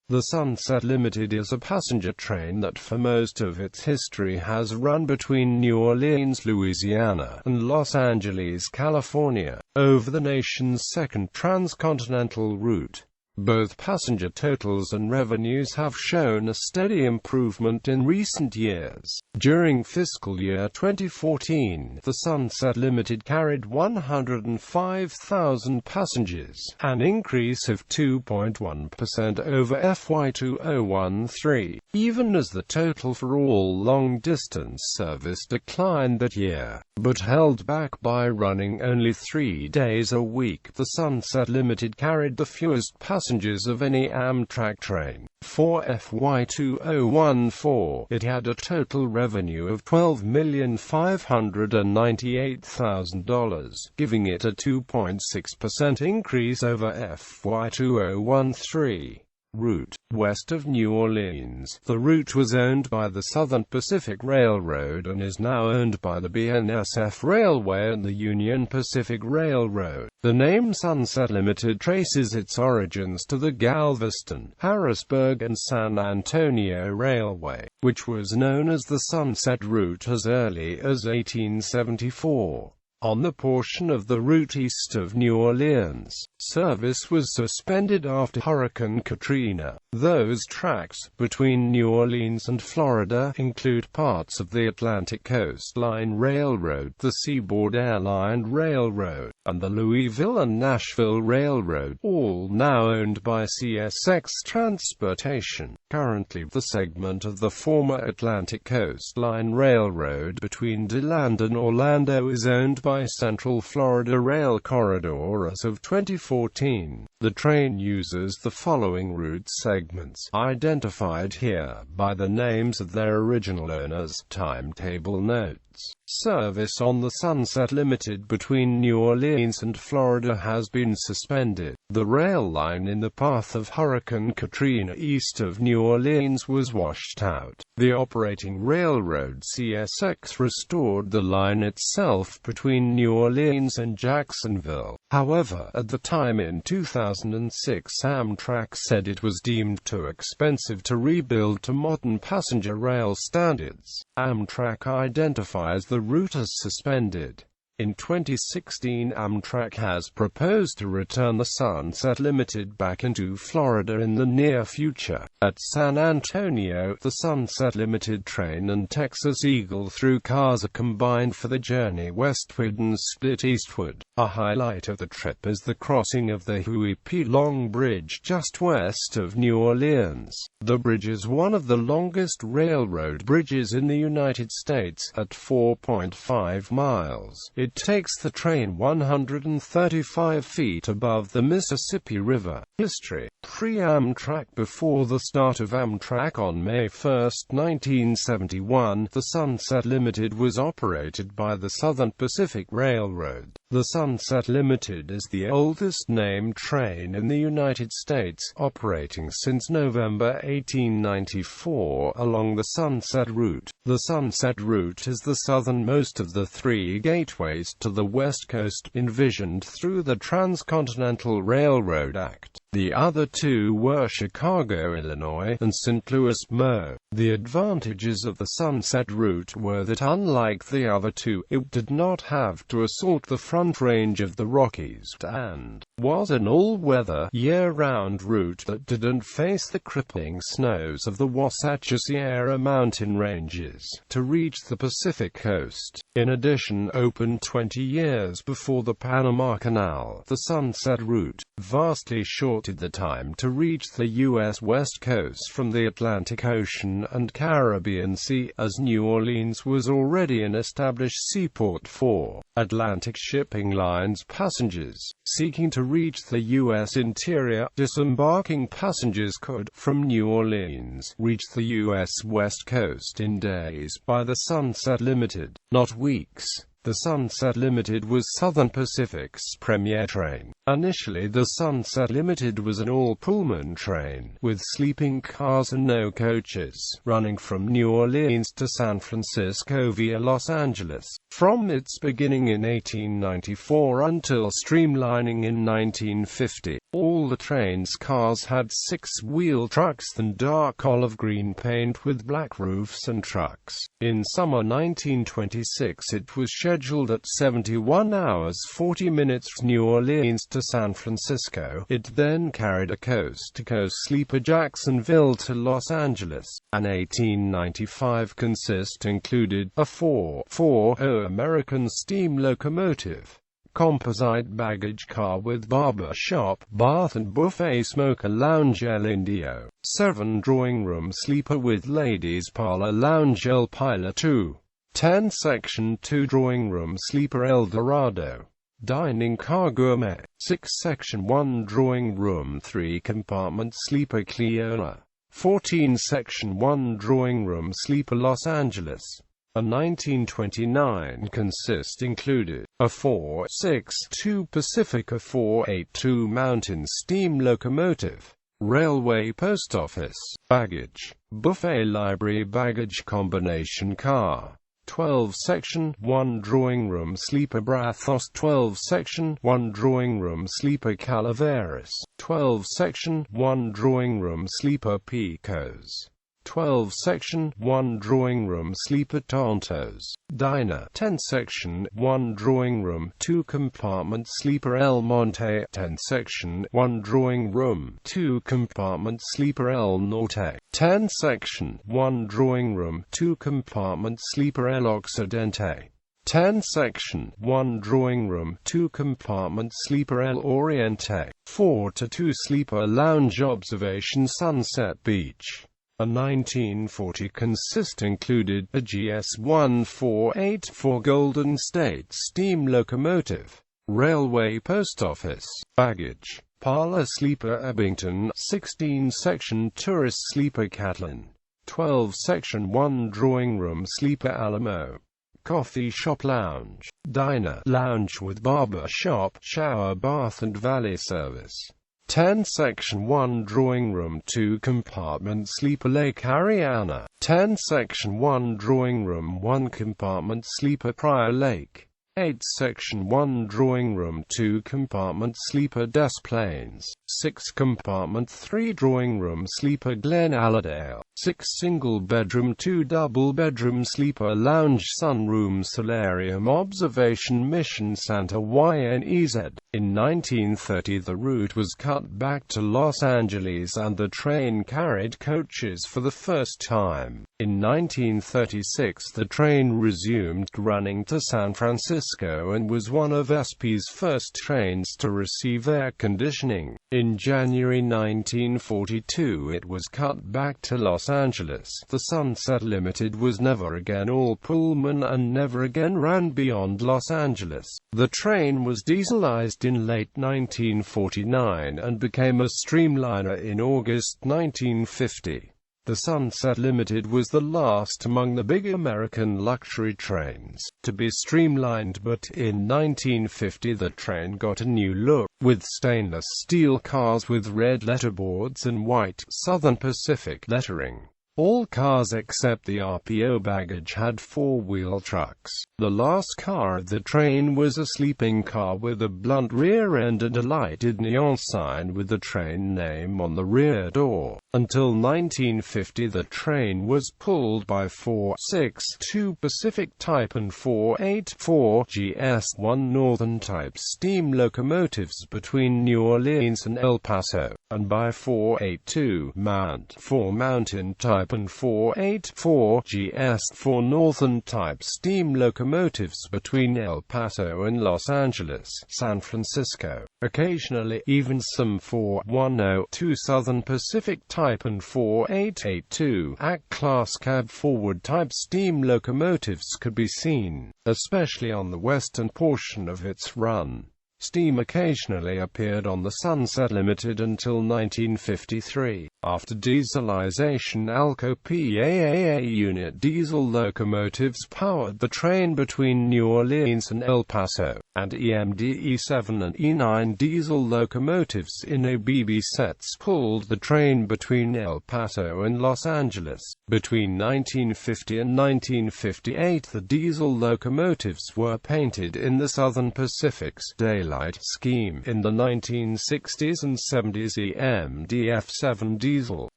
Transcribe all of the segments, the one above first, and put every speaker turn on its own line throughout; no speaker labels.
The Sunset Limited is a passenger train that for most of its history has run between New Orleans, Louisiana, and Los Angeles, California, over the nation's second transcontinental route. Both passenger totals and revenues have shown a steady improvement in recent years. During fiscal year 2014, the Sunset Limited carried 105,000 passengers, an increase of 2.1% over FY 2013, even as the total for all long-distance service declined that year, but held back by running only 3 days a week. The Sunset Limited carried the fewest passengers of any Amtrak train. For FY 2014, it had a total revenue of $12,598,000, giving it a 2.6% increase over FY 2013. Route. West of New Orleans. The route was owned by the Southern Pacific Railroad and is now owned by the BNSF Railway and the Union Pacific Railroad. The name Sunset Limited traces its origins to the Galveston, Harrisburg and San Antonio Railway, which was known as the Sunset Route as early as 1874. On the portion of the route east of New Orleans, service was suspended after Hurricane Katrina. Those tracks between New Orleans and Florida include parts of the Atlantic Coast Line Railroad, the Seaboard Airline Railroad, and the Louisville and Nashville Railroad, all now owned by CSX Transportation. Currently, the segment of the former Atlantic Coast Line Railroad between DeLand and Orlando is owned by Central Florida Rail Corridor as of 2014. The train uses the following route segments, identified here by the names of their original owners. Timetable notes. Service on the Sunset Limited between New Orleans and Florida has been suspended. The rail line in the path of Hurricane Katrina east of New Orleans was washed out. The operating railroad CSX restored the line itself between New Orleans and Jacksonville. However, at the time in 2006, Amtrak said it was deemed too expensive to rebuild to modern passenger rail standards. Amtrak identifies the route as suspended. In 2016, Amtrak has proposed to return the Sunset Limited back into Florida in the near future. At San Antonio, the Sunset Limited train and Texas Eagle through cars are combined for the journey westward and split eastward. A highlight of the trip is the crossing of the Huey Long Bridge just west of New Orleans. The bridge is one of the longest railroad bridges in the United States, at 4.5 miles. It takes the train 135 feet above the Mississippi River. History. Pre-Amtrak. Before the start of Amtrak on May 1, 1971, the Sunset Limited was operated by the Southern Pacific Railroad. The Sunset Limited is the oldest named train in the United States, operating since November 1894 along the Sunset Route. The Sunset Route is the southernmost of the 3 gateways to the West Coast, envisioned through the Transcontinental Railroad Act. The other 2 were Chicago, Illinois, and St. Louis, Mo. The advantages of the Sunset Route were that unlike the other 2, it did not have to assault the Front Range of the Rockies, and was an all-weather, year-round route that didn't face the crippling snows of the Wasatch Sierra mountain ranges to reach the Pacific coast. In addition, opened 20 years before the Panama Canal, the Sunset Route vastly shortened the time to reach the U.S. West Coast from the Atlantic Ocean and Caribbean Sea, as New Orleans was already an established seaport for Atlantic shipping lines. Passengers seeking to reach the U.S. interior, disembarking passengers could, from New Orleans, reach the U.S. West Coast in days by the Sunset Limited, not weeks. The Sunset Limited was Southern Pacific's premier train. Initially, the Sunset Limited was an all-Pullman train, with sleeping cars and no coaches, running from New Orleans to San Francisco via Los Angeles. From its beginning in 1894 until streamlining in 1950, All the train's cars had six-wheel trucks and dark olive-green paint with black roofs and trucks. In summer 1926 it was scheduled at 71 hours 40 minutes from New Orleans to San Francisco. It then carried a coast-to-coast sleeper Jacksonville to Los Angeles. An 1895 consist included a 440 American steam locomotive, composite baggage car with barber shop, bath and buffet, smoker lounge El Indio, 7 drawing room sleeper with ladies parlor lounge El Pilot 2, 10 section 2 drawing room sleeper El Dorado, dining car Gourmet, 6 section 1 drawing room 3 compartment sleeper Cleona, 14 section 1 drawing room sleeper Los Angeles. A 1929 consist included a 462 Pacifica 482 Mountain steam locomotive, railway post office, baggage, buffet library baggage combination car, 12 section 1 drawing room sleeper Brathos, 12 section 1 drawing room sleeper Calaveras, 12 section 1 drawing room sleeper Picos, 12 section 1 drawing room sleeper Tontos, diner, 10 section 1 drawing room 2 compartment sleeper El Monte, 10 section 1 drawing room 2 compartment sleeper El Norte, 10 section 1 drawing room 2 compartment sleeper El Occidente, 10 section 1 drawing room 2 compartment sleeper El Oriente, 4-2 sleeper lounge observation Sunset Beach. A 1940 consist included a GS-1484 Golden State steam locomotive, railway post office, baggage, parlor sleeper Abington, 16 section tourist sleeper Catlin, 12 section 1 drawing room sleeper Alamo, coffee shop lounge, diner, lounge with barber shop, shower bath and valet service, 10 section 1 drawing room 2 compartment sleeper Lake Ariana, 10 section 1 drawing room 1 compartment sleeper Prior Lake, 8 section 1 drawing room 2 compartment sleeper Des Plaines, 6 compartment 3 drawing room sleeper Glen Allerdale, 6 single bedroom 2 double bedroom sleeper lounge sunroom solarium observation Mission Santa Ynez. In 1930 the route was cut back to Los Angeles and the train carried coaches for the first time. In 1936 the train resumed running to San Francisco and was one of SP's first trains to receive air conditioning. In January 1942 it was cut back to Los Angeles. The Sunset Limited was never again all Pullman and never again ran beyond Los Angeles. The train was dieselized in late 1949 and became a streamliner in August 1950. The Sunset Limited was the last among the big American luxury trains to be streamlined, but in 1950 the train got a new look, with stainless steel cars with red letterboards and white Southern Pacific lettering. All cars except the RPO baggage had four-wheel trucks. The last car of the train was a sleeping car with a blunt rear end and a lighted neon sign with the train name on the rear door. Until 1950 the train was pulled by 462 Pacific Type and 484 GS1 Northern Type steam locomotives between New Orleans and El Paso, and by 482 Mountain Type and 484 GS4 Northern Type steam locomotives between El Paso and Los Angeles, San Francisco. Occasionally, even some 4102 Southern Pacific Type and 4882 AC-class cab forward type steam locomotives could be seen, especially on the western portion of its run. Steam occasionally appeared on the Sunset Limited until 1953. After dieselization, Alco PAA unit diesel locomotives powered the train between New Orleans and El Paso, and EMD-E7 and E9 diesel locomotives in ABB sets pulled the train between El Paso and Los Angeles. Between 1950 and 1958, the diesel locomotives were painted in the Southern Pacific's daylight scheme. In the 1960s and 70s, EMD-F7 diesel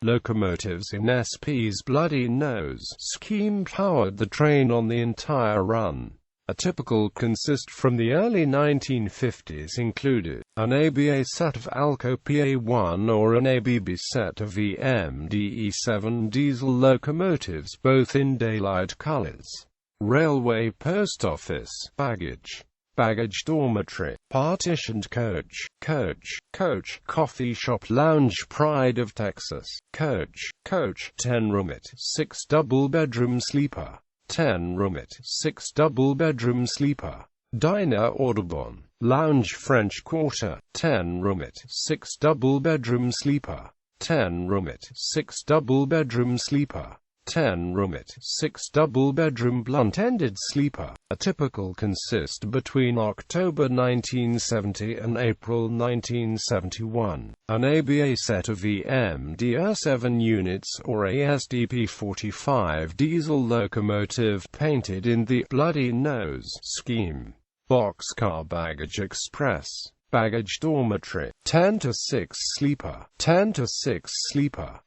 locomotives in SP's Bloody Nose scheme powered the train on the entire run. A typical consist from the early 1950s included an ABA set of Alco PA1 or an ABB set of EMD-E7 diesel locomotives, both in daylight colors. Railway post office, baggage dormitory, partitioned coach, coffee shop lounge, Pride of Texas, coach, 10-room it, 6 double-bedroom sleeper, 10-room it, 6 double-bedroom sleeper, diner Audubon, lounge French Quarter, 10-room it, 6 double-bedroom sleeper, 10-room it, 6 double-bedroom sleeper, 10-room it, 6 double-bedroom blunt-ended sleeper. A typical consist between October 1970 and April 1971. An ABA set of EMD-7 units or ASDP-45 diesel locomotive painted in the Bloody Nose scheme. Boxcar baggage express, baggage dormitory, 10 to 6 sleeper,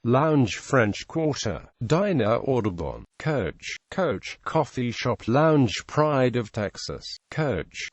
lounge French Quarter, diner Audubon, coach, coffee shop lounge Pride of Texas, coach.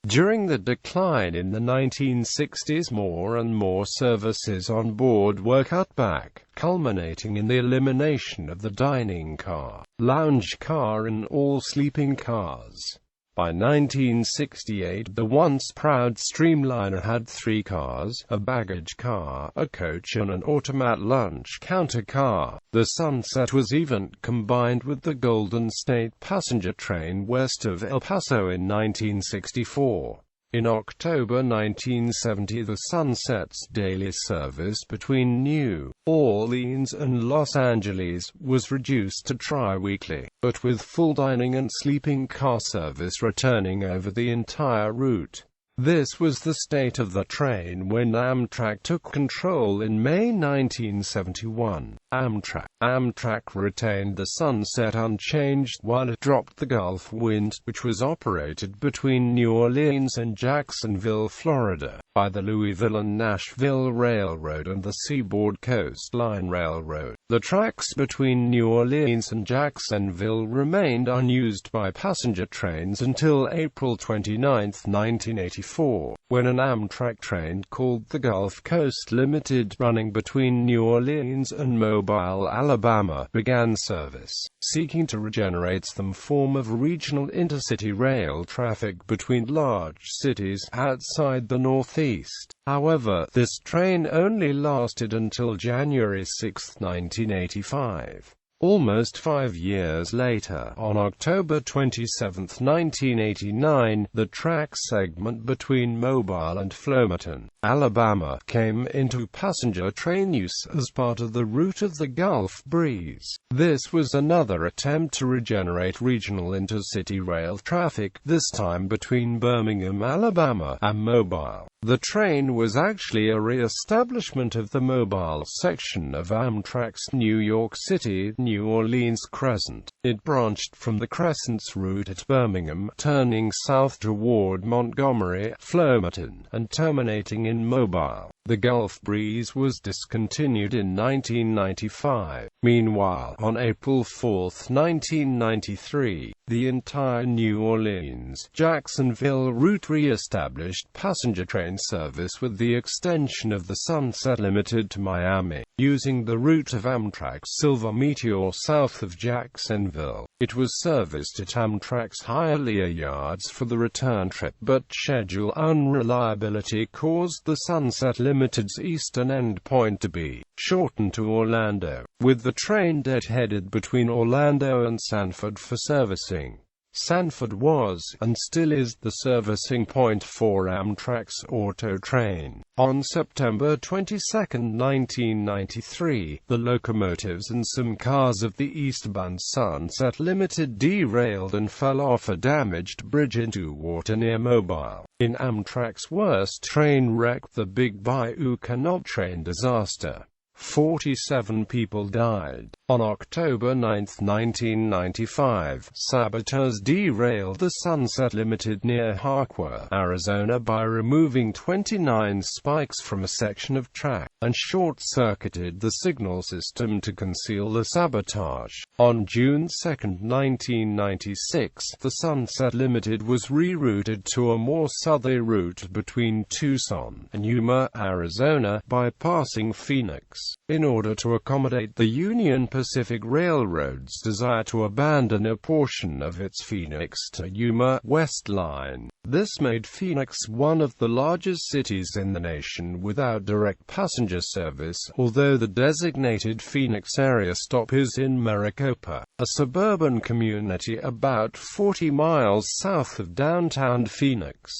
During the decline in the 1960s, more and more services on board were cut back, culminating in the elimination of the dining car, lounge car and all sleeping cars. By 1968, the once proud Streamliner had 3 cars, a baggage car, a coach and an automat lunch counter car. The Sunset was even combined with the Golden State passenger train west of El Paso in 1964. In October 1970, the Sunset's daily service between New Orleans and Los Angeles was reduced to tri-weekly, but with full dining and sleeping car service returning over the entire route. This was the state of the train when Amtrak took control in May 1971. Amtrak retained the Sunset unchanged while it dropped the Gulf Wind, which was operated between New Orleans and Jacksonville, Florida, by the Louisville and Nashville Railroad and the Seaboard Coastline Railroad. The tracks between New Orleans and Jacksonville remained unused by passenger trains until April 29, 1984, when an Amtrak train called the Gulf Coast Limited, running between New Orleans and Mobile, Alabama, began service, seeking to regenerate some form of regional intercity rail traffic between large cities outside the Northeast. However, this train only lasted until January 6, 1985. Almost 5 years later, on October 27, 1989, the track segment between Mobile and Flomaton, Alabama, came into passenger train use as part of the route of the Gulf Breeze. This was another attempt to regenerate regional intercity rail traffic, this time between Birmingham, Alabama, and Mobile. The train was actually a re-establishment of the Mobile section of Amtrak's New York City, New Orleans Crescent. It branched from the Crescent's route at Birmingham, turning south toward Montgomery, Flomaton, and terminating in Mobile. The Gulf Breeze was discontinued in 1995. Meanwhile, on April 4, 1993, the entire New Orleans-Jacksonville route re-established passenger train service with the extension of the Sunset Limited to Miami, using the route of Amtrak's Silver Meteor south of Jacksonville. It was serviced at Amtrak's Hialeah yards for the return trip, but schedule unreliability caused the Sunset Limited's eastern endpoint to be shortened to Orlando, with the train dead-headed between Orlando and Sanford for servicing. Sanford was, and still is, the servicing point for Amtrak's Auto Train. On September 22, 1993, the locomotives and some cars of the eastbound Sunset Limited derailed and fell off a damaged bridge into water near Mobile. In Amtrak's worst train wreck, the Big Bayou Canal train disaster, 47 people died. On October 9, 1995, saboteurs derailed the Sunset Limited near Hawkwa, Arizona by removing 29 spikes from a section of track, and short-circuited the signal system to conceal the sabotage. On June 2, 1996, the Sunset Limited was rerouted to a more southerly route between Tucson and Yuma, Arizona, bypassing Phoenix, in order to accommodate the Union Pacific Railroad's desire to abandon a portion of its Phoenix to Yuma West line. This made Phoenix one of the largest cities in the nation without direct passenger service, although the designated Phoenix area stop is in Maricopa, a suburban community about 40 miles south of downtown Phoenix.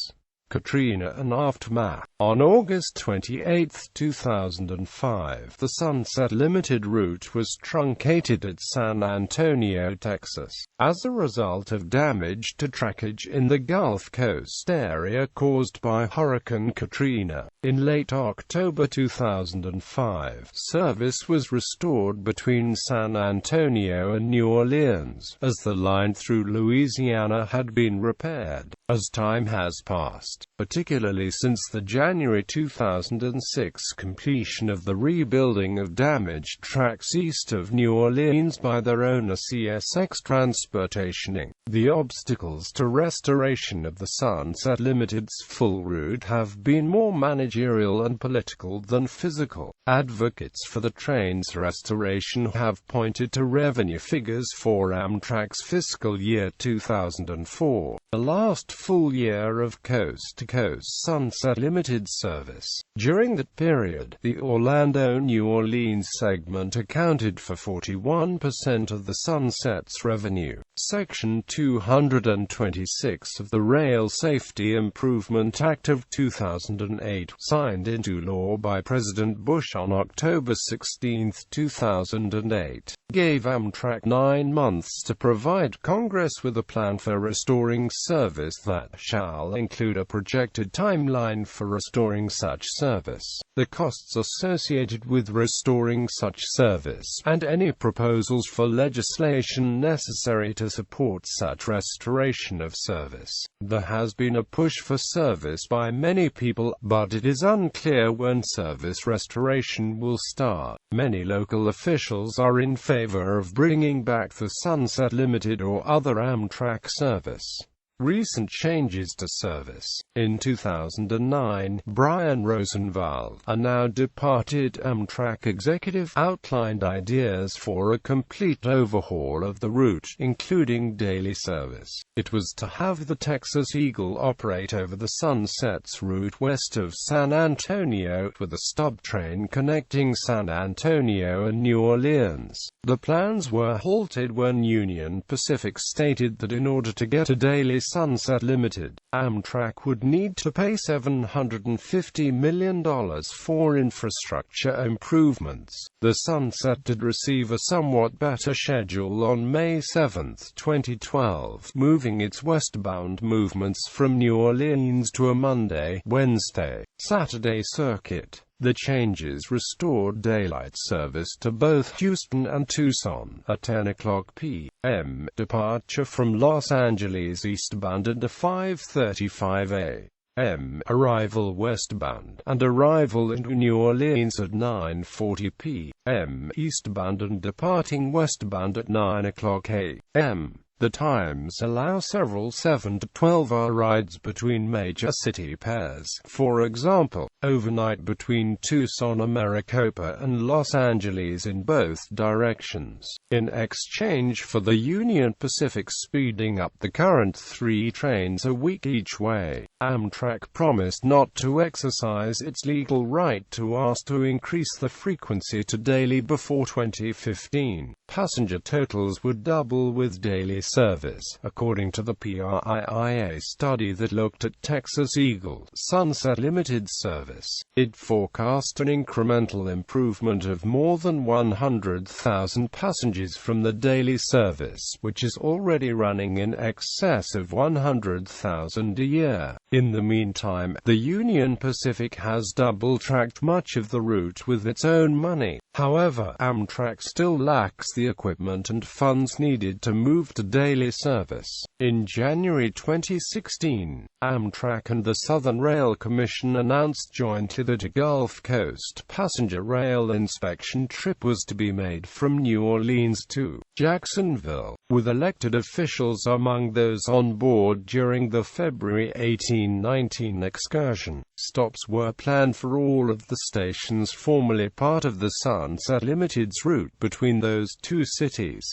Katrina and aftermath. On August 28, 2005, the Sunset Limited route was truncated at San Antonio, Texas, as a result of damage to trackage in the Gulf Coast area caused by Hurricane Katrina. In late October 2005, service was restored between San Antonio and New Orleans, as the line through Louisiana had been repaired. As time has passed, particularly since the January 2006 completion of the rebuilding of damaged tracks east of New Orleans by their owner CSX Transportation Inc., the obstacles to restoration of the Sunset Limited's full route have been more managerial and political than physical. Advocates for the train's restoration have pointed to revenue figures for Amtrak's fiscal year 2004, the last full year of coast-to-coast Sunset Limited service. During that period, the Orlando-New Orleans segment accounted for 41% of the Sunset's revenue. Section 226 of the Rail Safety Improvement Act of 2008, signed into law by President Bush on October 16, 2008, gave Amtrak 9 months to provide Congress with a plan for restoring service that shall include a projected timeline for restoring such service, the costs associated with restoring such service, and any proposals for legislation necessary to support such restoration of service. There has been a push for service by many people, but it is unclear when service restoration will start. Many local officials are in favor of bringing back the Sunset Limited or other Amtrak service. Recent changes to service. In 2009, Brian Rosenwald, a now departed Amtrak executive, outlined ideas for a complete overhaul of the route, including daily service. It was to have the Texas Eagle operate over the Sunset's route west of San Antonio, with a stub train connecting San Antonio and New Orleans. The plans were halted when Union Pacific stated that in order to get a daily Sunset Limited, Amtrak would need to pay $750 million for infrastructure improvements. The Sunset did receive a somewhat better schedule on May 7, 2012, moving its westbound movements from New Orleans to a Monday, Wednesday, Saturday circuit. The changes restored daylight service to both Houston and Tucson, a 10:00 p.m. departure from Los Angeles eastbound and a 5:35 a.m. arrival westbound, and arrival into New Orleans at 9:40 p.m. eastbound and departing westbound at 9:00 a.m. The times allow several 7 to 12-hour rides between major city pairs, for example, overnight between Tucson, Maricopa and Los Angeles in both directions. In exchange for the Union Pacific speeding up the current 3 trains a week each way, Amtrak promised not to exercise its legal right to ask to increase the frequency to daily before 2015. passenger totals would double with daily service, according to the PRIIA study that looked at Texas Eagle Sunset Limited service. It forecast an incremental improvement of more than 100,000 passengers from the daily service, which is already running in excess of 100,000 a year. In the meantime, the Union Pacific has double-tracked much of the route with its own money. However, Amtrak still lacks the equipment and funds needed to move to daily service. In January 2016, Amtrak and the Southern Rail Commission announced jointly that a Gulf Coast passenger rail inspection trip was to be made from New Orleans to Jacksonville, with elected officials among those on board during the February 1819 excursion. Stops were planned for all of the stations formerly part of the Sunset Limited's route between those two cities.